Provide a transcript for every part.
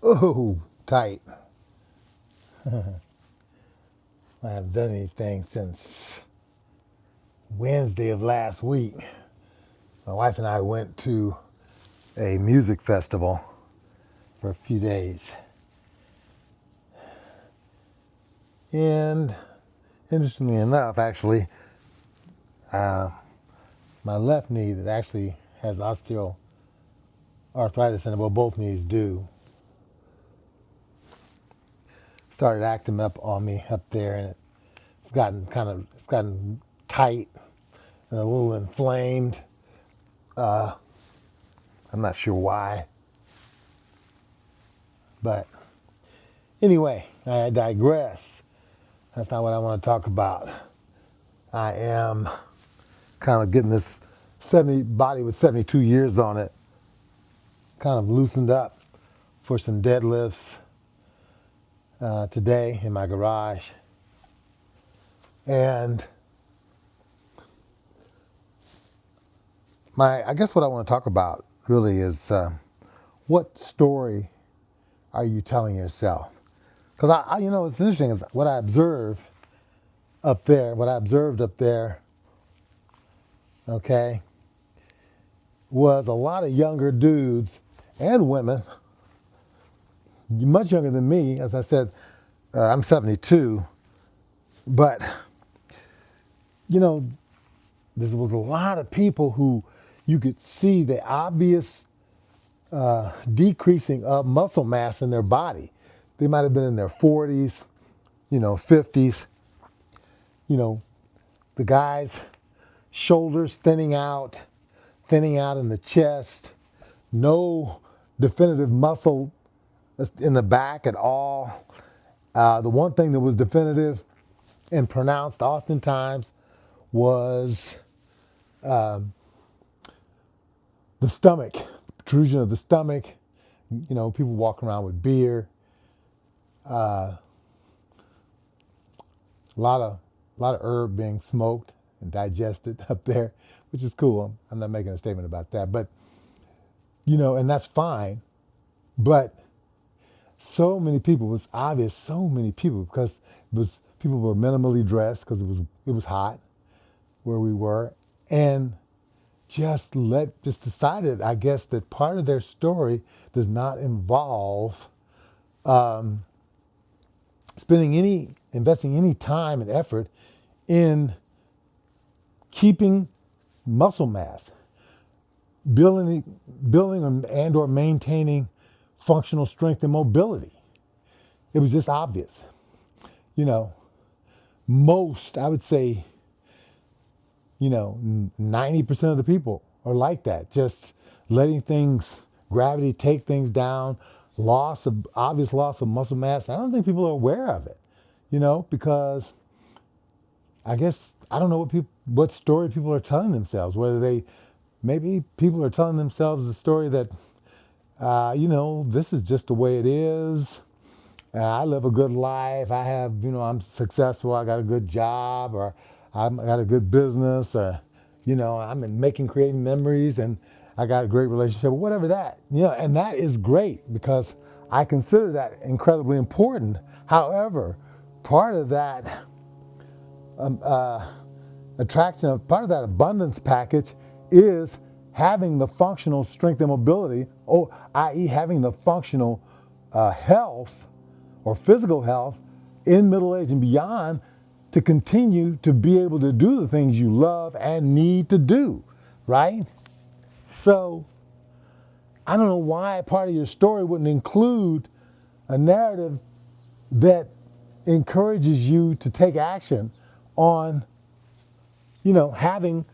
Oh, tight. I haven't done anything since Wednesday of last week. My wife and I went to a music festival for a few days. And interestingly enough, actually, uh, my left knee that actually has osteoarthritis in it, well, both knees do, started acting up on me up there, and it's gotten tight and a little inflamed. I'm not sure why, but anyway, I digress. That's not what I want to talk about. I am kind of getting this 70 body with 72 years on it kind of loosened up for some deadlifts today in my garage. And I guess what I want to talk about really is what story are you telling yourself? Because it's interesting is what I observed up there, okay, was a lot of younger dudes and women, much younger than me. As I said, I'm 72, but you know, there was a lot of people who you could see the obvious decreasing of muscle mass in their body. They might have been in their 40s, 50s. You know, the guys' shoulders thinning out in the chest, no definitive muscle in the back at all. The one thing that was definitive and pronounced oftentimes was the stomach, protrusion of the stomach. People walking around with beer. A lot of herb being smoked and digested up there, which is cool. I'm not making a statement about that, but and that's fine. But so many people, it was obvious, so many people, because people were minimally dressed because it was hot where we were, and just decided, I guess, that part of their story does not involve investing any time and effort in keeping muscle mass, building and or maintaining functional strength and mobility. It was just obvious. Most, I would say, 90% of the people are like that, just letting gravity take things down, obvious loss of muscle mass. I don't think people are aware of it, because I guess, I don't know what story people are telling themselves, maybe people are telling themselves the story that, this is just the way it is. I live a good life. I'm successful. I got a good job, or I got a good business, or, creating memories, and I got a great relationship, or whatever that, and that is great because I consider that incredibly important. However, part of that part of that abundance package is having the functional strength and mobility, i.e. having the functional health or physical health in middle age and beyond to continue to be able to do the things you love and need to do, right? So I don't know why part of your story wouldn't include a narrative that encourages you to take action on, having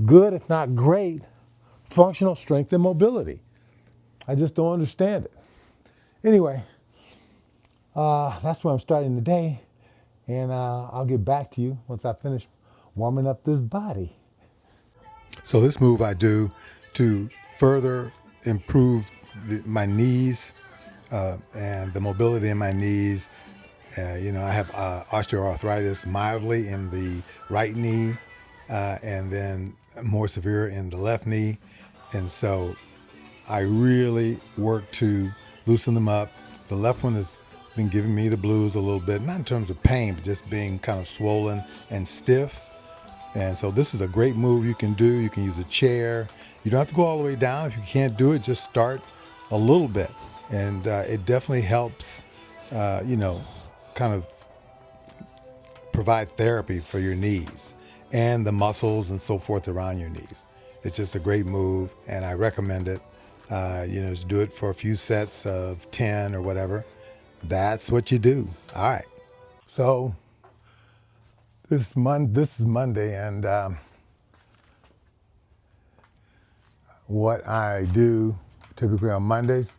good, if not great, functional strength and mobility. I just don't understand it. Anyway, that's where I'm starting today, and I'll get back to you once I finish warming up this body. So this move I do to further improve my knees and the mobility in my knees. I have osteoarthritis mildly in the right knee and then more severe in the left knee. And so I really work to loosen them up The left one has been giving me the blues a little bit, not in terms of pain, but just being kind of swollen and stiff. And so this is a great move you can do. You can use a chair. You don't have to go all the way down. If you can't do it, just start a little bit. And it definitely helps, kind of provide therapy for your knees and the muscles and so forth around your knees. It's just a great move, and I recommend it. Just do it for a few sets of 10 or whatever. That's what you do. All right. So this is Monday, and what I do typically on Mondays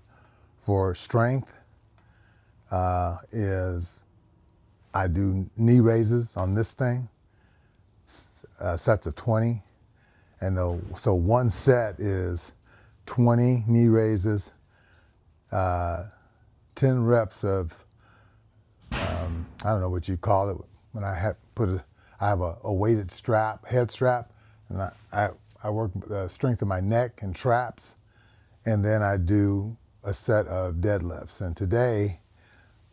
for strength is I do knee raises on this thing, sets of 20. So one set is 20 knee raises, 10 reps of, I don't know what you call it. When I have a weighted strap, head strap, and I work the strength of my neck and traps, and then I do a set of deadlifts. And today,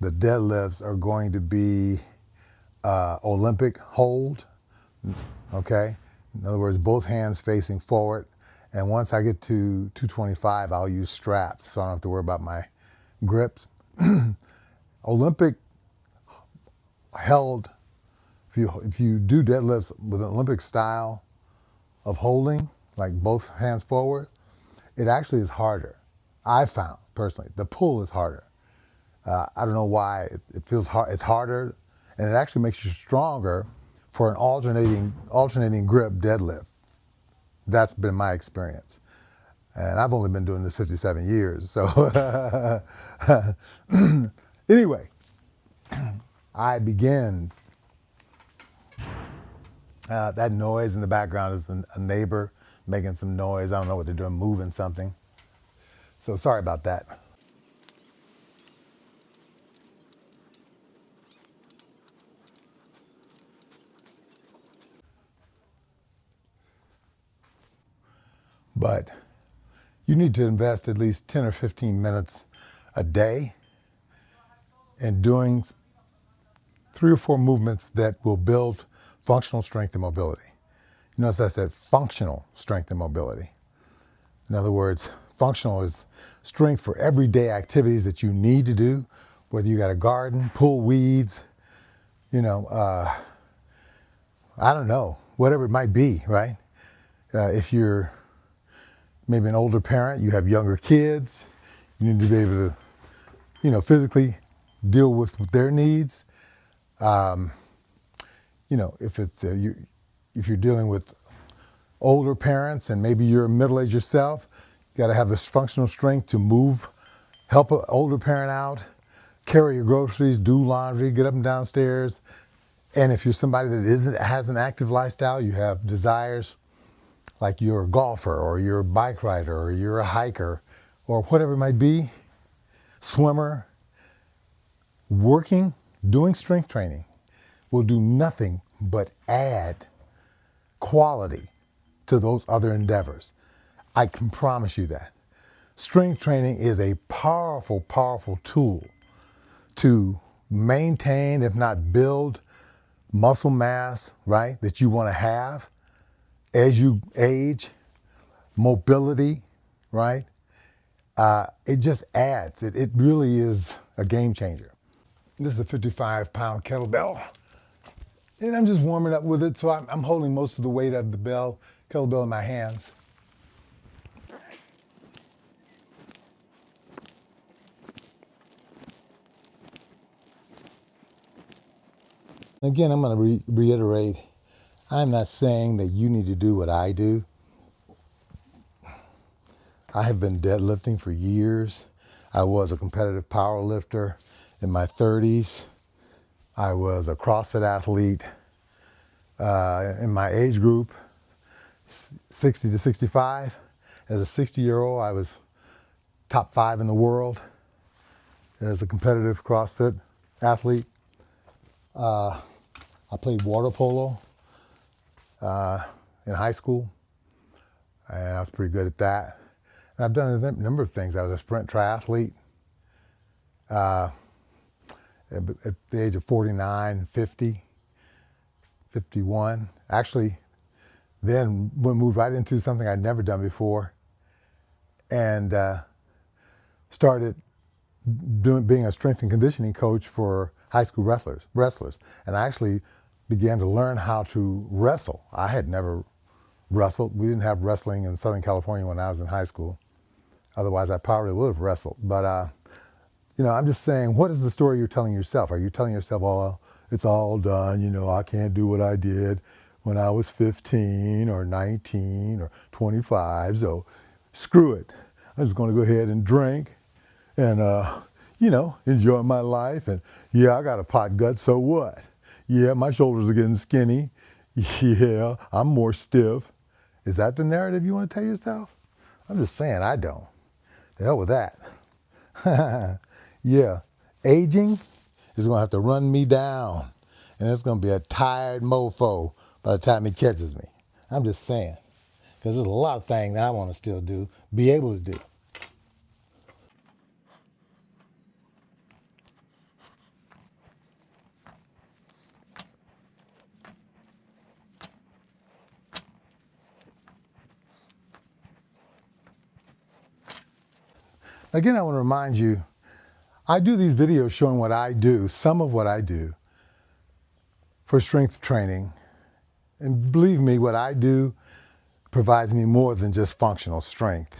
the deadlifts are going to be Olympic hold, okay? In other words, both hands facing forward. And once I get to 225, I'll use straps, so I don't have to worry about my grips. Olympic held, if you do deadlifts with an Olympic style of holding, like both hands forward, it actually is harder. I found, personally, the pull is harder. I don't know why. It feels hard. It's harder, and it actually makes you stronger for an alternating grip deadlift. That's been my experience. And I've only been doing this 57 years. So anyway, I begin. That noise in the background is a neighbor making some noise. I don't know what they're doing, moving something. So sorry about that. But you need to invest at least 10 or 15 minutes a day in doing 3 or 4 movements that will build functional strength and mobility. You notice I said functional strength and mobility. In other words, functional is strength for everyday activities that you need to do, whether you got a garden, pull weeds, I don't know, whatever it might be, right? If you're maybe an older parent, you have younger kids, you need to be able to, physically deal with their needs. If you're dealing with older parents and maybe you're middle-aged yourself, you got to have this functional strength to move, help an older parent out, carry your groceries, do laundry, get up and downstairs. And if you're somebody that has an active lifestyle, you have desires like you're a golfer or you're a bike rider or you're a hiker or whatever it might be, swimmer, doing strength training will do nothing but add quality to those other endeavors. I can promise you that. Strength training is a powerful, powerful tool to maintain, if not build, muscle mass, right, that you want to have as you age, mobility, right? It just adds. It really is a game changer. This is a 55-pound kettlebell. And I'm just warming up with it, so I'm holding most of the weight of the kettlebell in my hands. Again, I'm going to reiterate, I'm not saying that you need to do what I do. I have been deadlifting for years. I was a competitive power lifter in my 30s. I was a CrossFit athlete in my age group, 60 to 65. As a 60-year-old, I was top 5 in the world as a competitive CrossFit athlete. I played water polo in high school, and I was pretty good at that. And I've done a number of things. I was a sprint triathlete. uh, at the age of 49, 50, 51. Actually, then we moved right into something I'd never done before, and started being a strength and conditioning coach for high school wrestlers. And I actually began to learn how to wrestle. I had never wrestled. We didn't have wrestling in Southern California when I was in high school. Otherwise, I probably would have wrestled. But, I'm just saying, what is the story you're telling yourself? Are you telling yourself, oh, it's all done, I can't do what I did when I was 15 or 19 or 25, so screw it. I'm just going to go ahead and drink and, enjoy my life. And yeah, I got a pot gut, so what? Yeah, my shoulders are getting skinny. Yeah, I'm more stiff. Is that the narrative you want to tell yourself? I'm just saying, I don't. The hell with that. Yeah, aging is going to have to run me down. And it's going to be a tired mofo by the time he catches me. I'm just saying. Because there's a lot of things that I want to still do, be able to do. Again, I want to remind you, I do these videos showing what I do, some of what I do for strength training. And believe me, what I do provides me more than just functional strength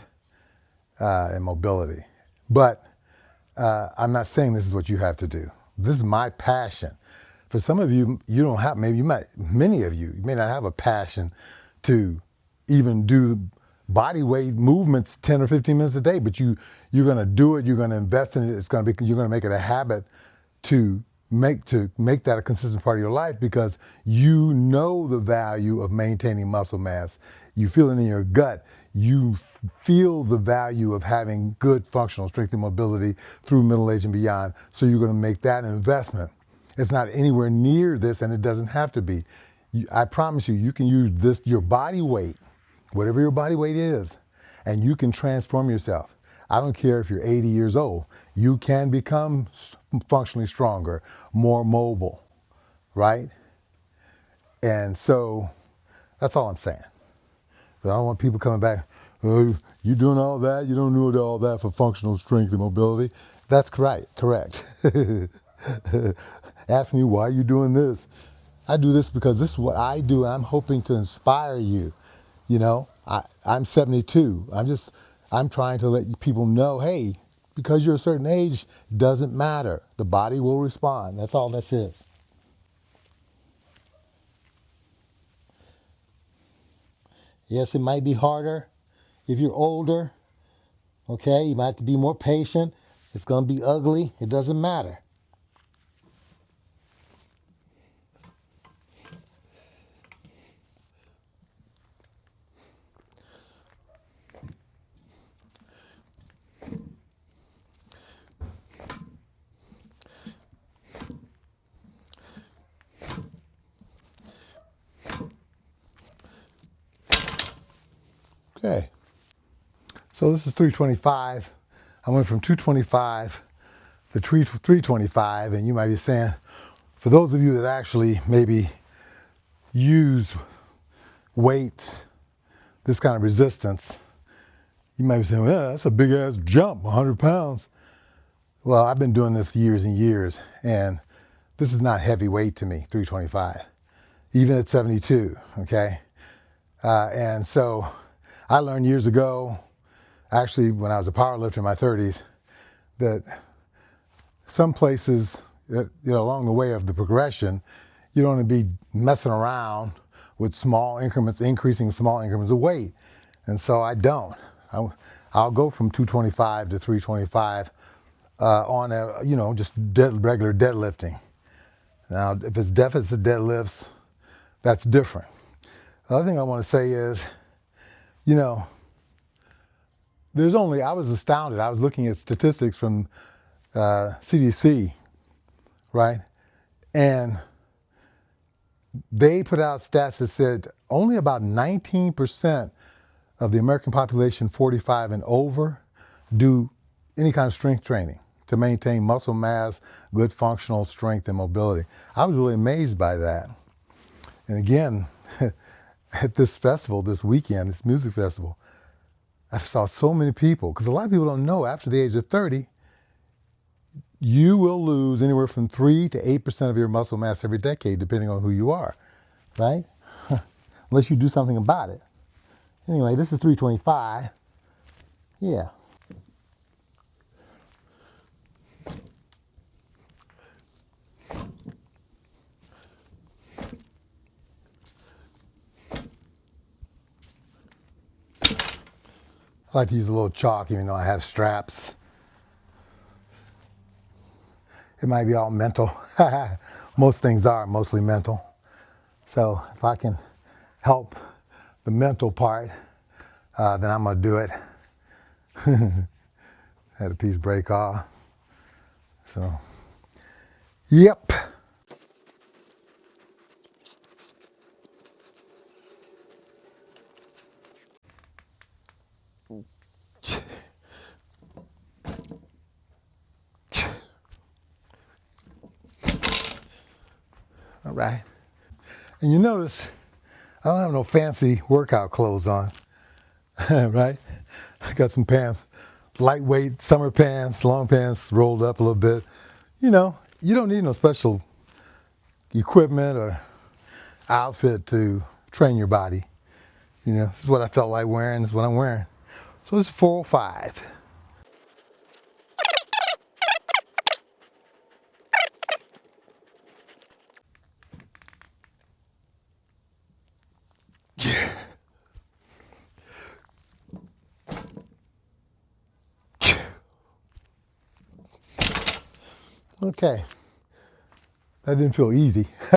and mobility. But I'm not saying this is what you have to do. This is my passion. For some of you, you don't have, many of you may not have a passion to even do body weight movements 10 or 15 minutes a day, but you're going to do it, you're going to invest in it, you're going to make it a habit to make that a consistent part of your life because you know the value of maintaining muscle mass. You feel it in your gut. You feel the value of having good functional strength and mobility through middle age and beyond. So you're going to make that an investment. It's not anywhere near this, and it doesn't have to be. I promise you can use your body weight, whatever your body weight is, and you can transform yourself. I don't care if you're 80 years old. You can become functionally stronger, more mobile, right? And so that's all I'm saying. But I don't want people coming back, oh, you doing all that? You don't do all that for functional strength and mobility? That's correct. Ask me, why are you doing this? I do this because this is what I do, and I'm hoping to inspire you. I'm 72. I'm trying to let people know, hey, because you're a certain age, doesn't matter. The body will respond. That's all this is. Yes, it might be harder if you're older. Okay, you might have to be more patient. It's going to be ugly. It doesn't matter. Okay. So this is 325. I went from 225 to 325, and you might be saying, for those of you that actually maybe use weights, this kind of resistance, you might be saying, well, that's a big ass jump, 100 pounds. Well, I've been doing this years and years, and this is not heavy weight to me, 325, even at 72, okay? And so I learned years ago, actually when I was a power lifter in my 30s, that some places that, along the way of the progression, you don't want to be messing around with small increments, increasing small increments of weight. And so I don't. I'll go from 225 to 325 on just regular deadlifting. Now, if it's deficit deadlifts, that's different. The other thing I want to say is, I was astounded. I was looking at statistics from CDC, right? And they put out stats that said only about 19% of the American population 45 and over do any kind of strength training. to maintain muscle mass, good functional strength, and mobility. I was really amazed by that. And again, at this festival, this weekend, this music festival, I saw so many people, because a lot of people don't know after the age of 30, you will lose anywhere from 3 to 8% of your muscle mass every decade, depending on who you are, right? Unless you do something about it. Anyway, this is 325. Yeah. I like to use a little chalk, even though I have straps. It might be all mental. Most things are mostly mental. So if I can help the mental part, then I'm going to do it. Had a piece break off. So, yep. All right. And you notice I don't have no fancy workout clothes on, right? I got some pants, lightweight summer pants, long pants, rolled up a little bit. You know, you don't need no special equipment or outfit to train your body. You know, this is what I felt like wearing, this is what I'm wearing. So it's 405. Okay. That didn't feel easy.